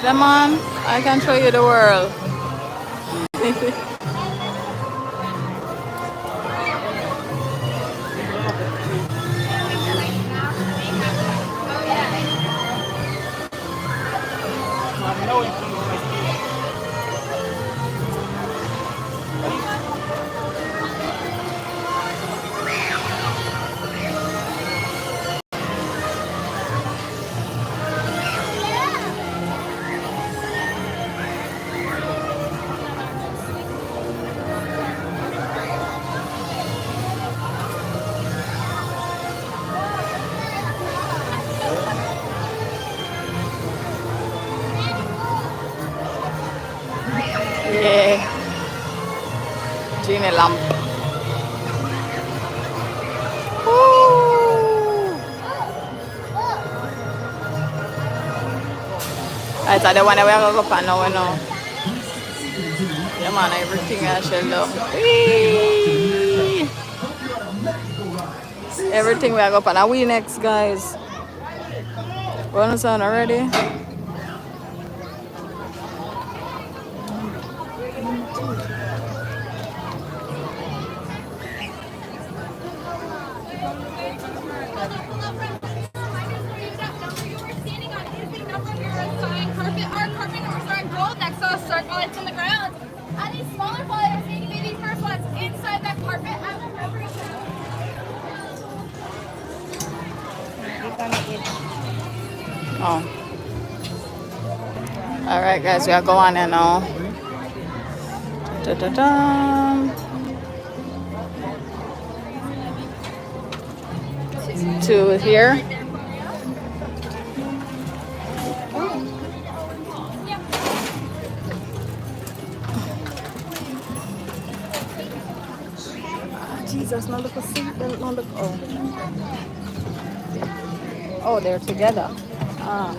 Come on, I can show you the world. Yeah, Genie lamp. Woo! I thought the one that we are going to go for now, you know. Yeah, man, everything I should do. Whee! Everything we are going to now. We next, guys. We on the sound already? Oh. Alright, guys, we are going in now. Da-da-da. To here. Jesus, no look at seatbelt, no look. Oh, they're together. Ah.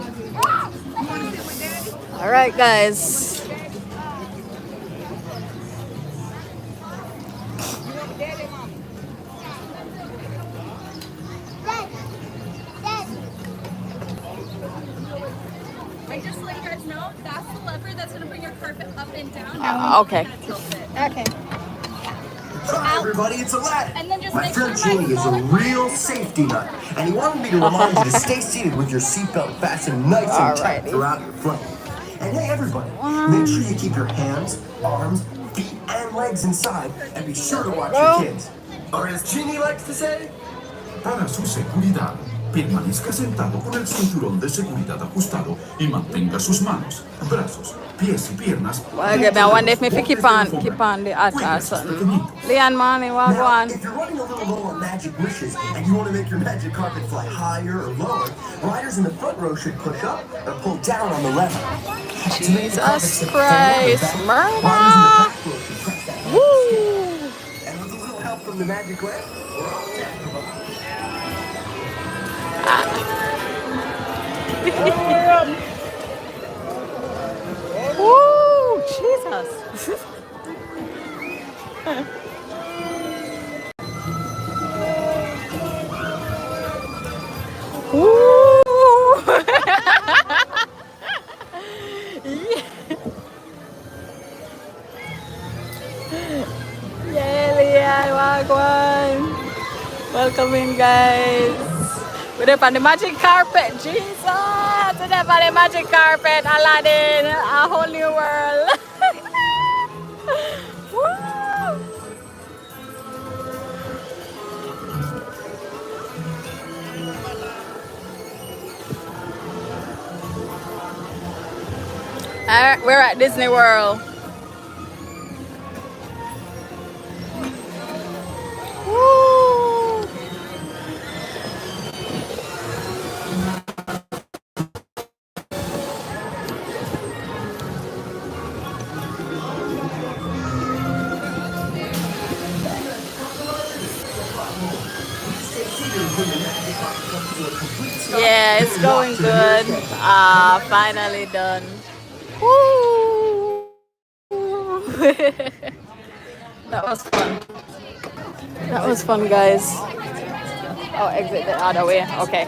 All right, guys. I just let you guys know that's the lever that's going to bring your carpet up and down. Okay. Okay. Hi everybody, it's Aladdin. And then just My friend Genie is a real safety nut, and he wanted me to remind you to stay seated with your seatbelt fastened nice and tight throughout your flight. And hey everybody, make sure you keep your hands, arms, feet, and legs inside, and be sure to watch your kids. Or as Genie likes to say, para su seguridad, permanezca sentado con el cinturón de seguridad ajustado y mantenga sus manos, brazos, pies y piernas. Okay, I wonder if me keep on the art or something. Leon, money, what go on? If you're running a little low on magic wishes and you want to make your magic carpet fly higher or lower, riders in the front row should push up or pull down on the lever. Jesus Christ, murder! Woo! And with a little help from the magic lamp, we're all set. Woo! Jesus! Woo! Yeah, Leon, wagwan. Welcome in, guys. We're up on the magic carpet, Jesus! We're up on the magic carpet, Aladdin, a whole new world. Woo! Alright, we're at Disney World. Woo! Yeah, it's going good. Finally done. Woo! That was fun. That was fun, guys. Oh, exit the other way. Okay.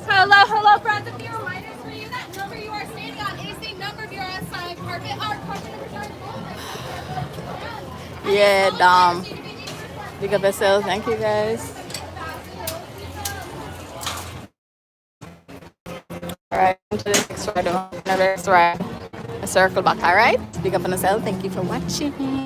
Hello, friends. A few reminders. for you, that number you are standing on is the number of your assigned carpet. Our carpet numbers are Yeah, big up yourself. Thank you guys. Alright, on to the next ride. Next ride. A circle back, alright? Big up on yourself. Thank you for watching.